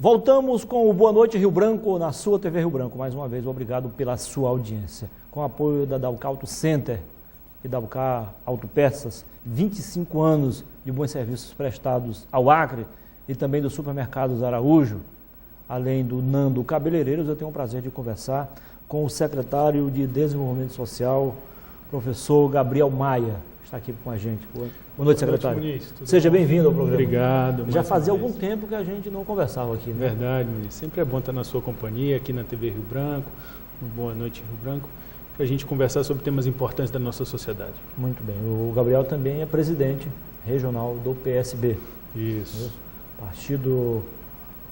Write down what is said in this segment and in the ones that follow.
Voltamos com o Boa Noite Rio Branco na sua TV Rio Branco. Mais uma vez, obrigado pela sua audiência. Com o apoio da Dalca Auto Center e Dalca Autopeças, 25 anos de bons serviços prestados ao Acre e também dos supermercados Araújo, além do Nando Cabeleireiros, eu tenho o prazer de conversar com o secretário de Desenvolvimento Social, professor Gabriel Maia, que está aqui com a gente. Boa noite, secretário. Muniz, seja bem-vindo ao programa. Obrigado. Já fazia algum tempo que a gente não conversava aqui, né? Verdade, Muniz. Sempre é bom estar na sua companhia, aqui na TV Rio Branco, no Boa Noite Rio Branco, para a gente conversar sobre temas importantes da nossa sociedade. Muito bem. O Gabriel também é presidente regional do PSB. Isso. Partido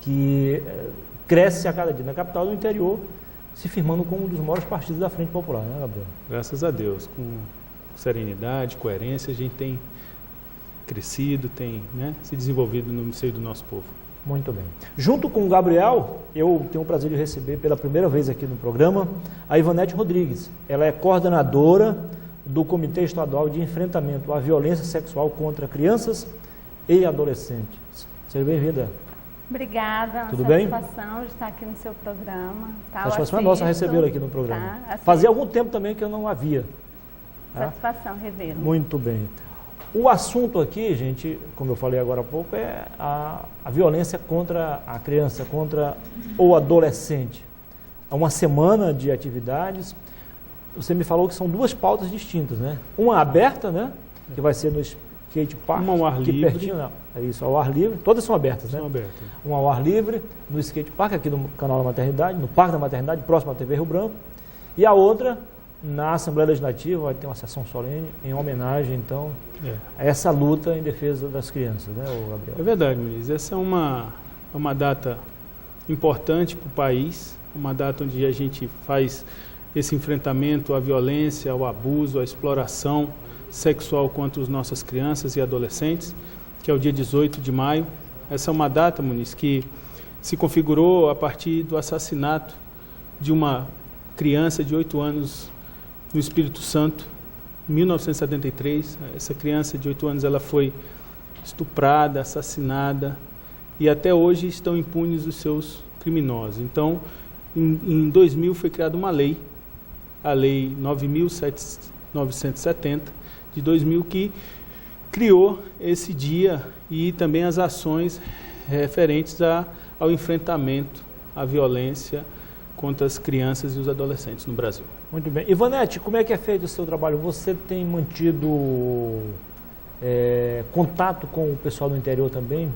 que cresce a cada dia na capital e no interior, se firmando como um dos maiores partidos da Frente Popular, né, Gabriel? Graças a Deus, com serenidade, coerência, a gente tem crescido, tem, né, se desenvolvido no seio do nosso povo. Muito bem. Junto com o Gabriel, eu tenho o prazer de receber pela primeira vez aqui no programa a Ivanete Rodrigues. Ela é coordenadora do Comitê Estadual de Enfrentamento à Violência Sexual contra Crianças e Adolescentes. Seja bem-vinda. Obrigada, tudo bem? Satisfação de estar aqui no seu programa. Tá, satisfação é nossa recebê-la aqui no programa. Tá, fazia algum tempo também que eu não a via. Satisfação revê-lo. Muito bem. O assunto aqui, gente, como eu falei agora há pouco, é a violência contra a criança, contra o adolescente. Há uma semana de atividades. Você me falou que são duas pautas distintas, né? Uma aberta, né? Que vai ser no skate park. Uma ao ar livre. Pertinho, não. É isso, ao ar livre. Todas são abertas, né? São abertas. Uma ao ar livre, no skate park, aqui no canal da Maternidade, no Parque da Maternidade, próximo à TV Rio Branco. E a outra, na Assembleia Legislativa, vai ter uma sessão solene em homenagem, então, a essa luta em defesa das crianças, né, Gabriel? É verdade, Muniz. Essa é uma data importante para o país, uma data onde a gente faz esse enfrentamento à violência, ao abuso, à exploração sexual contra as nossas crianças e adolescentes, que é o dia 18 de maio. Essa é uma data, Muniz, que se configurou a partir do assassinato de uma criança de 8 anos no Espírito Santo, em 1973. Essa criança de 8 anos ela foi estuprada, assassinada, e até hoje estão impunes os seus criminosos. Então, em 2000 foi criada uma lei, a Lei 9.970, de 2000, que criou esse dia e também as ações referentes ao enfrentamento à violência contra as crianças e os adolescentes no Brasil. Muito bem. Ivanete, como é que é feito o seu trabalho? Você tem mantido contato com o pessoal do interior também?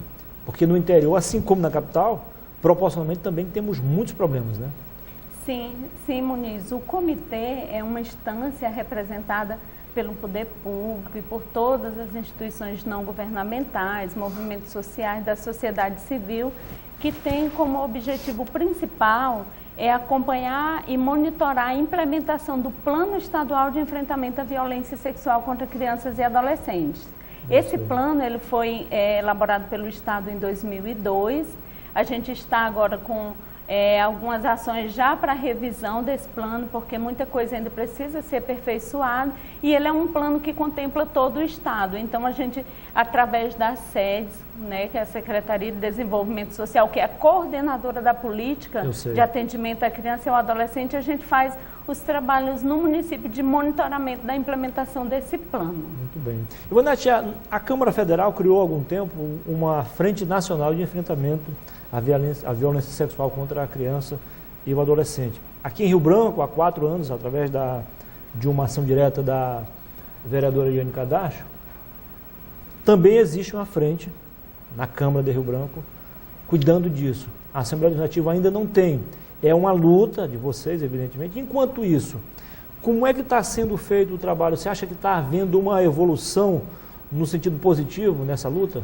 Porque no interior, assim como na capital, proporcionalmente também temos muitos problemas, né? Sim, Muniz. O comitê é uma instância representada pelo poder público e por todas as instituições não governamentais, movimentos sociais da sociedade civil, que tem como objetivo principal acompanhar e monitorar a implementação do Plano Estadual de Enfrentamento à Violência Sexual contra Crianças e Adolescentes. Esse plano ele foi elaborado pelo Estado em 2002. A gente está agora com algumas ações já para revisão desse plano, porque muita coisa ainda precisa ser aperfeiçoada, e ele é um plano que contempla todo o Estado. Então, a gente, através das sedes, né, que é a Secretaria de Desenvolvimento Social, que é a coordenadora da política de atendimento à criança e ao adolescente, a gente faz os trabalhos no município de monitoramento da implementação desse plano. Muito bem. Ivanete, a Câmara Federal criou há algum tempo uma Frente Nacional de Enfrentamento à violência sexual contra a criança e o adolescente. Aqui em Rio Branco, há 4 anos, através de uma ação direta da vereadora Iane Cadacho, também existe uma frente na Câmara de Rio Branco cuidando disso. A Assembleia Legislativa ainda não tem. É uma luta de vocês, evidentemente. Enquanto isso, como é que está sendo feito o trabalho? Você acha que está havendo uma evolução no sentido positivo nessa luta?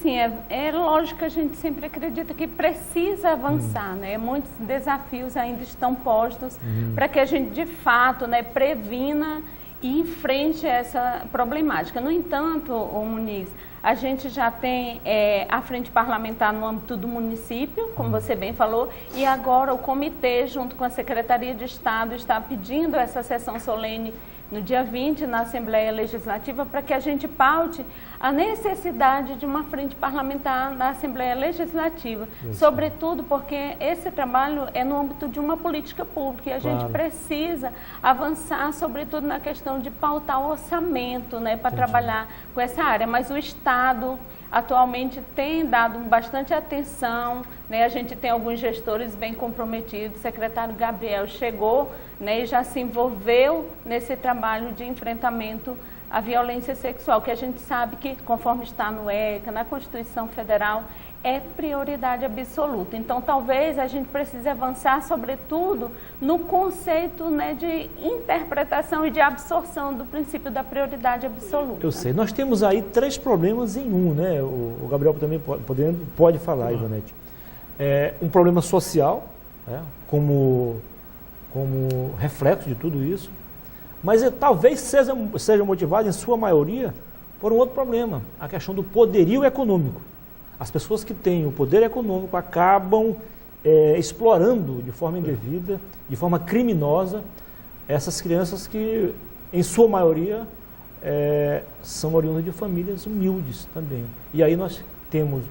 Sim, é lógico que a gente sempre acredita que precisa avançar, né? Muitos desafios ainda estão postos para que a gente, de fato, né, previna e enfrente essa problemática. No entanto, Muniz, a gente já tem a frente parlamentar no âmbito do município, como você bem falou, e agora o comitê, junto com a Secretaria de Estado, está pedindo essa sessão solene no dia 20, na Assembleia Legislativa, para que a gente paute a necessidade de uma frente parlamentar na Assembleia Legislativa. Isso. Sobretudo porque esse trabalho é no âmbito de uma política pública e a gente precisa avançar, sobretudo na questão de pautar o orçamento, né, para trabalhar com essa área. Mas o Estado atualmente tem dado bastante atenção, né? A gente tem alguns gestores bem comprometidos. O secretário Gabriel chegou, né, e já se envolveu nesse trabalho de enfrentamento à violência sexual, que a gente sabe que, conforme está no ECA, na Constituição Federal, é prioridade absoluta. Então, talvez a gente precise avançar, sobretudo, no conceito, né, de interpretação e de absorção do princípio da prioridade absoluta. Eu sei. Nós temos aí 3 problemas em um, né? O Gabriel também pode falar, Ivonete. Um problema social, né, como reflexo de tudo isso, mas talvez seja motivado, em sua maioria, por um outro problema, a questão do poderio econômico. As pessoas que têm o poder econômico acabam explorando de forma indevida, de forma criminosa, essas crianças que, em sua maioria, são oriundas de famílias humildes também. E aí nós temos,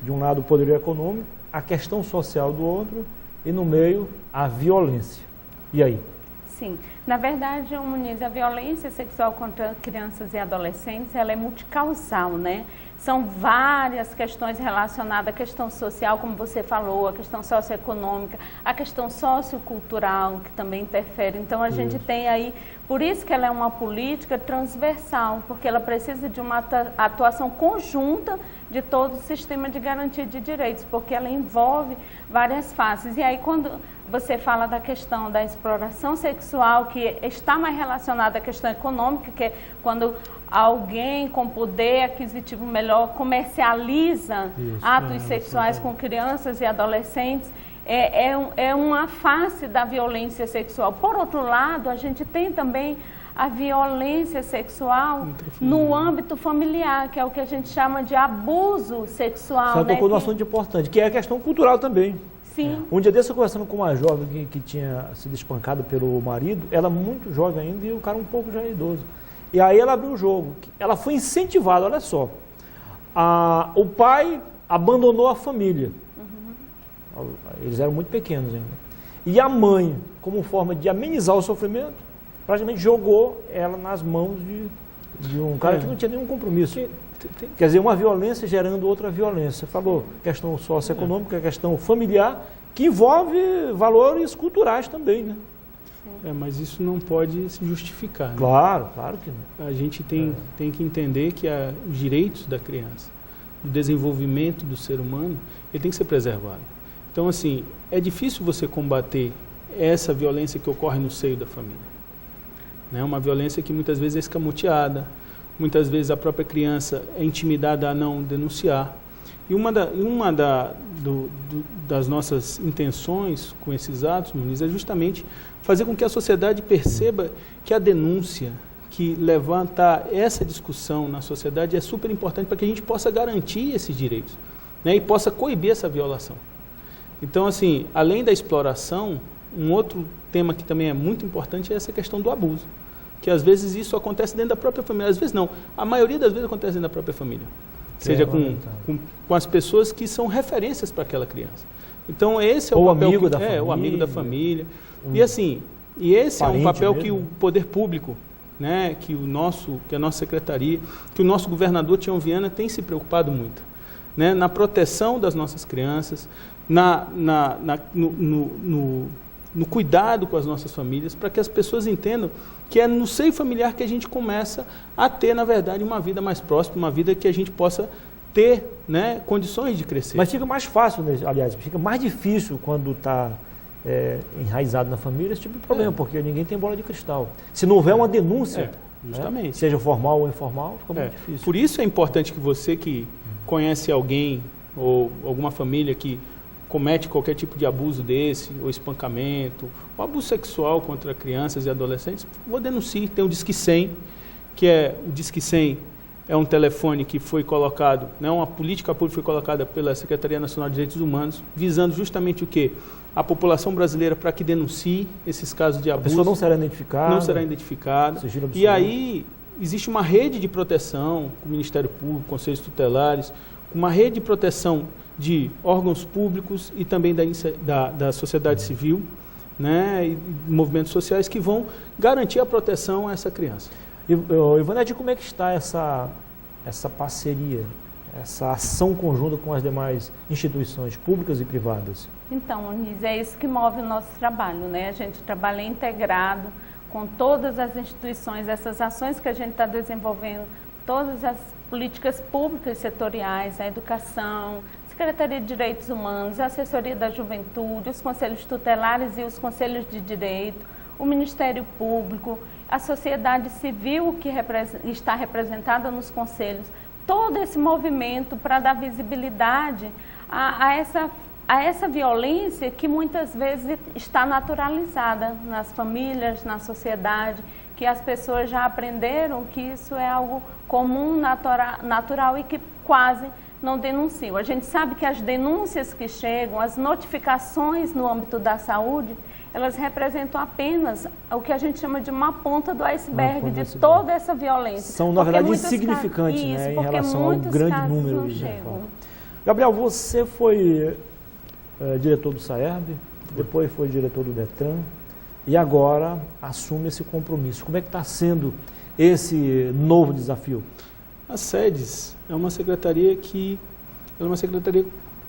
de um lado, o poderio econômico, a questão social do outro, e no meio, a violência. E aí? Sim. Na verdade, Muniz, a violência sexual contra crianças e adolescentes, ela é multicausal, né? São várias questões relacionadas à questão social, como você falou, a questão socioeconômica, a questão sociocultural, que também interfere. Então, a gente tem aí, por isso que ela é uma política transversal, porque ela precisa de uma atuação conjunta de todo o sistema de garantia de direitos, porque ela envolve várias faces. E aí, quando você fala da questão da exploração sexual, que está mais relacionada à questão econômica, que é quando alguém com poder aquisitivo melhor comercializa atos sexuais com crianças e adolescentes, é uma face da violência sexual. Por outro lado, a gente tem também a violência sexual no âmbito familiar, que é o que a gente chama de abuso sexual. Você tocou num assunto importante, que é a questão cultural também. Sim. Um dia desse eu conversando com uma jovem que tinha sido espancada pelo marido, ela muito jovem ainda e o cara um pouco já idoso. E aí ela abriu o jogo. Ela foi incentivada, olha só. O pai abandonou a família. Eles eram muito pequenos ainda. E a mãe, como forma de amenizar o sofrimento, praticamente jogou ela nas mãos de um cara que não tinha nenhum compromisso. Quer dizer, uma violência gerando outra violência. Você falou questão socioeconômica, questão familiar, que envolve valores culturais também, né? Mas isso não pode se justificar. Né? Claro que não. A gente tem que entender que os direitos da criança, o desenvolvimento do ser humano, ele tem que ser preservado. Então, assim, é difícil você combater essa violência que ocorre no seio da família. Né? Uma violência que muitas vezes é escamoteada, muitas vezes a própria criança é intimidada a não denunciar. E uma das nossas intenções com esses atos, Muniz, é justamente fazer com que a sociedade perceba que a denúncia, que levantar essa discussão na sociedade é super importante para que a gente possa garantir esses direitos, né, e possa coibir essa violação. Então, assim, além da exploração, um outro tema que também é muito importante é essa questão do abuso, que às vezes isso acontece dentro da própria família, às vezes não, a maioria das vezes acontece dentro da própria família, seja com as pessoas que são referências para aquela criança. Então esse é o papel amigo da família, o amigo da família. E assim, esse é um papel mesmo que o poder público, né, que a nossa secretaria, que o nosso governador Tião Viana tem se preocupado muito, né, na proteção das nossas crianças, no cuidado com as nossas famílias, para que as pessoas entendam que é no seio familiar que a gente começa a ter, na verdade, uma vida mais próxima, uma vida que a gente possa ter, né, condições de crescer. Mas fica mais fácil, né? Aliás, fica mais difícil quando está enraizado na família esse tipo de problema, porque ninguém tem bola de cristal. Se não houver uma denúncia, justamente, né, seja formal ou informal, fica muito difícil. Por isso é importante que você que conhece alguém ou alguma família que comete qualquer tipo de abuso desse, ou espancamento, ou abuso sexual contra crianças e adolescentes, denuncie. Tem o Disque 100, que é o Disque 100 é um telefone que foi colocado, né, uma política pública foi colocada pela Secretaria Nacional de Direitos Humanos, visando justamente o quê? A população brasileira para que denuncie esses casos de abuso. A pessoa não será identificada. Não será identificada. E aí existe uma rede de proteção com o Ministério Público, conselhos tutelares, uma rede de proteção de órgãos públicos e também da sociedade civil, né, e movimentos sociais que vão garantir a proteção a essa criança. Ivonete, como é que está essa parceria, essa ação conjunta com as demais instituições públicas e privadas? Então, Muniz, é isso que move o nosso trabalho, né? A gente trabalha integrado com todas as instituições, essas ações que a gente está desenvolvendo, todas as políticas públicas setoriais, a educação, Secretaria de Direitos Humanos, a Assessoria da Juventude, os conselhos tutelares e os conselhos de direito, o Ministério Público, a sociedade civil que está representada nos conselhos, todo esse movimento para dar visibilidade a essa violência que muitas vezes está naturalizada nas famílias, na sociedade, que as pessoas já aprenderam que isso é algo comum, natural e que quase não denunciam. A gente sabe que as denúncias que chegam, as notificações no âmbito da saúde, elas representam apenas o que a gente chama de uma ponta do iceberg de toda essa violência. São, na verdade, insignificantes, né, em relação ao grande número de fatos. Gabriel, você foi diretor do SAERB, depois foi diretor do DETRAN e agora assume esse compromisso. Como é que está sendo esse novo desafio? A SEDES é uma secretaria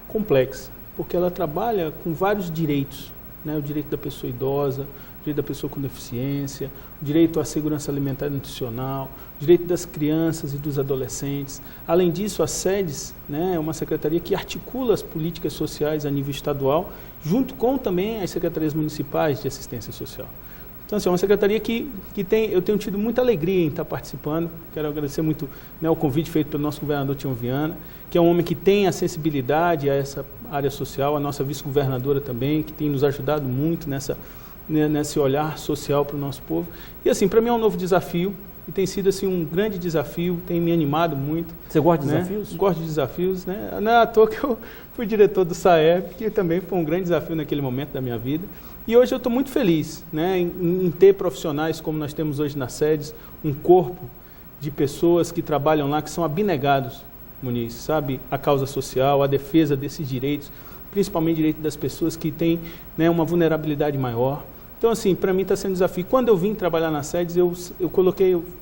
complexa, porque ela trabalha com vários direitos, né? O direito da pessoa idosa, o direito da pessoa com deficiência, o direito à segurança alimentar e nutricional, o direito das crianças e dos adolescentes. Além disso, a SEDES, né, é uma secretaria que articula as políticas sociais a nível estadual, junto com também as secretarias municipais de assistência social. Então, assim, é uma secretaria que eu tenho tido muita alegria em estar participando. Quero agradecer muito, né, o convite feito pelo nosso governador Tião Viana, que é um homem que tem a sensibilidade a essa área social, a nossa vice-governadora também, que tem nos ajudado muito nesse olhar social para o nosso povo. E, assim, para mim é um novo desafio e tem sido, assim, um grande desafio, tem me animado muito. Você gosta de né? desafios? Gosto de desafios, né? Não é à toa que eu fui diretor do SAERB, que também foi um grande desafio naquele momento da minha vida. E hoje eu estou muito feliz, né, em ter profissionais como nós temos hoje na SEDES, um corpo de pessoas que trabalham lá, que são abnegados, Muniz, sabe, a causa social, a defesa desses direitos, principalmente direito das pessoas que têm, né, uma vulnerabilidade maior. Então, assim, para mim está sendo um desafio. Quando eu vim trabalhar na SEDES, eu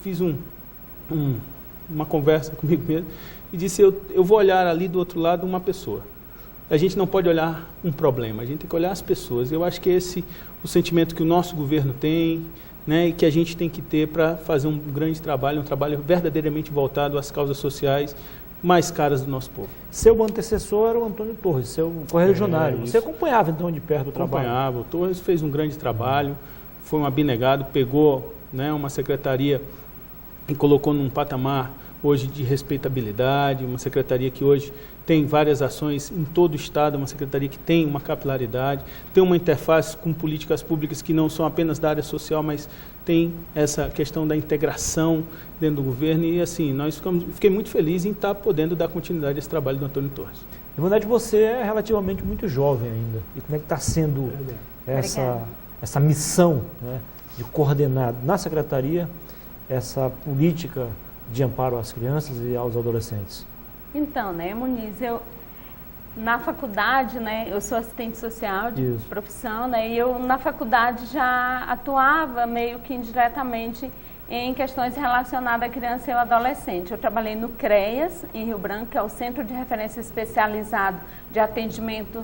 fiz uma conversa comigo mesmo e disse, eu vou olhar ali do outro lado uma pessoa. A gente não pode olhar um problema, a gente tem que olhar as pessoas. Eu acho que esse o sentimento que o nosso governo tem, né, e que a gente tem que ter para fazer um grande trabalho, um trabalho verdadeiramente voltado às causas sociais mais caras do nosso povo. Seu antecessor era o Antônio Torres, seu correligionário. Você acompanhava então de perto o trabalho? Acompanhava. O Torres fez um grande trabalho, foi um abnegado, pegou, né, uma secretaria e colocou num patamar hoje de respeitabilidade, uma secretaria que hoje tem várias ações em todo o Estado, uma secretaria que tem uma capilaridade, tem uma interface com políticas públicas que não são apenas da área social, mas tem essa questão da integração dentro do governo e, assim, fiquei muito feliz em estar podendo dar continuidade a esse trabalho do Antônio Torres. Ivonete, você é relativamente muito jovem ainda. E como é que está sendo essa missão, né, de coordenar na secretaria essa política de amparo às crianças e aos adolescentes? Então, né, Muniz, na faculdade, né, eu sou assistente social de profissão, né, e eu na faculdade já atuava meio que indiretamente em questões relacionadas à criança e ao adolescente. Eu trabalhei no CREAS, em Rio Branco, que é o Centro de Referência Especializado de Atendimento,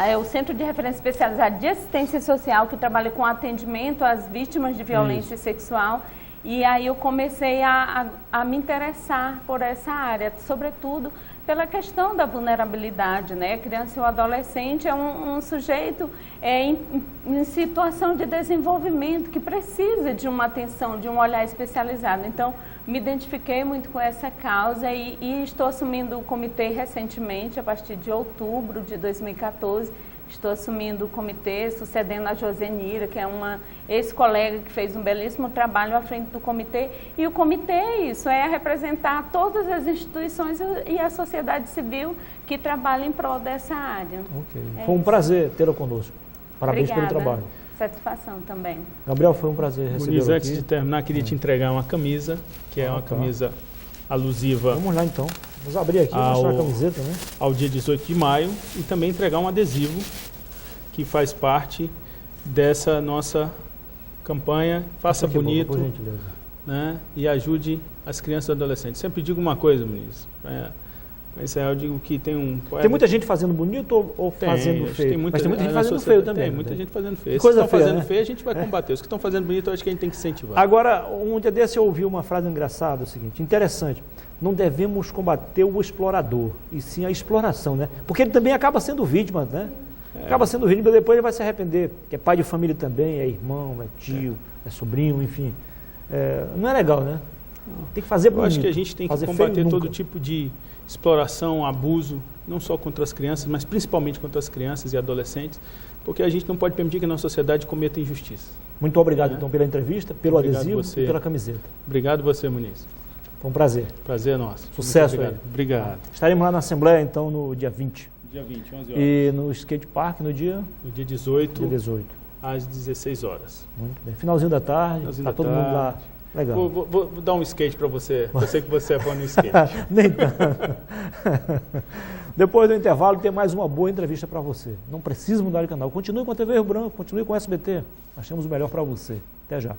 é o Centro de Referência Especializado de Assistência Social, que trabalha com atendimento às vítimas de violência sexual. E aí eu comecei a me interessar por essa área, sobretudo pela questão da vulnerabilidade, né? A criança e o adolescente é um sujeito em situação de desenvolvimento que precisa de uma atenção, de um olhar especializado. Então, me identifiquei muito com essa causa e estou assumindo o comitê recentemente, a partir de outubro de 2014, Estou assumindo o comitê, sucedendo a Josenira, que é uma ex-colega que fez um belíssimo trabalho à frente do comitê. E o comitê é isso, é representar todas as instituições e a sociedade civil que trabalham em prol dessa área. Ok. É Foi um isso. prazer tê-la conosco. Parabéns Obrigada. pelo trabalho. Satisfação também. Gabriel, foi um prazer Muniz, recebê-lo antes de aqui. terminar, queria te entregar uma camisa, que é uma tá. camisa alusiva Vamos lá então. Vamos abrir aqui e Ao- mostrar a camiseta, né? ao dia 18 de maio e também entregar um adesivo que faz parte dessa nossa campanha. Faça Aqui, bonito, por gentileza. né, e ajude as crianças e adolescentes. Sempre digo uma coisa, Muniz. Para encerrar, eu digo que tem um poeta... Tem muita gente fazendo bonito ou Tem, fazendo acho que feio? tem Mas tem muita gente na fazendo sociedade feio também. Tem né? muita gente fazendo feio. Que Os coisa que estão feia, fazendo né? feio, a gente vai combater. Os que estão fazendo bonito, eu acho que a gente tem que incentivar. Agora, um dia desse eu ouvi uma frase engraçada, o seguinte, interessante, não devemos combater o explorador, e sim a exploração, né? Porque ele também acaba sendo vítima, né? Acaba sendo vítima, depois ele vai se arrepender, que é pai de família também, é irmão, é tio, é sobrinho, enfim. Não é legal, né? Tem que fazer Eu bonito. acho que a gente tem que fazer combater feio todo nunca. tipo de exploração, abuso, não só contra as crianças, mas principalmente contra as crianças e adolescentes, porque a gente não pode permitir que a nossa sociedade cometa injustiça. Muito obrigado, É. então, pela entrevista, pelo Obrigado adesivo você. e pela camiseta. Obrigado você, Muniz. Foi um prazer. Prazer é nosso. Sucesso Muito aí. Obrigado. Estaremos lá na Assembleia, então, no dia 20. Dia 20, 11 horas. E no skate park no dia No dia 18, 18. às 16 horas. Muito bem. Finalzinho da tarde, Finalzinho está da todo mundo lá. tarde. Legal. Vou dar um skate para você. Eu sei que você é bom no skate. Nem tanto. Depois do intervalo tem mais uma boa entrevista para você. Não precisa mudar de canal. Continue com a TV Rio Branco, continue com o SBT. Nós temos o melhor para você. Até já.